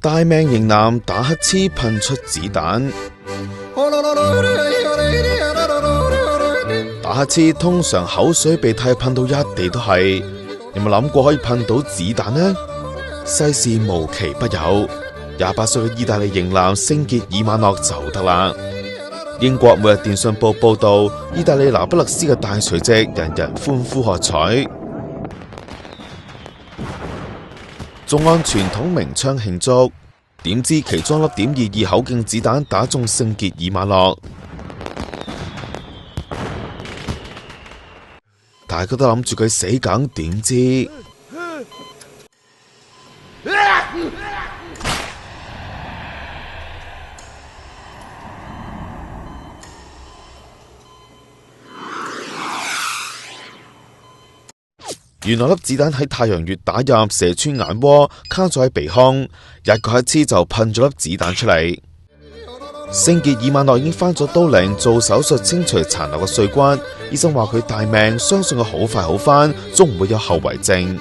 大命型男打乞嗤噴出子彈。打乞嗤通常口水鼻涕噴到一地都係，有冇諗過可以噴到子彈呢？世事無奇不有，28歲嘅意大利型男聖傑爾馬諾就得啦。英國每日電訊報報道，意大利拿不勒斯嘅大除夕，人人歡呼喝彩，仲按傳統鳴槍慶祝。點知其中粒.22口徑子彈打中聖傑爾馬諾，大家都諗住佢死梗，點知原來粒子彈喺太陽穴打入，射穿眼窩，卡咗喺鼻腔，一個乞嗤就噴咗粒子彈出嚟。聖傑爾馬諾已經返咗都靈做手術清除殘留嘅碎骨，醫生話佢大命，相信佢好快好返，終唔會有後遺症。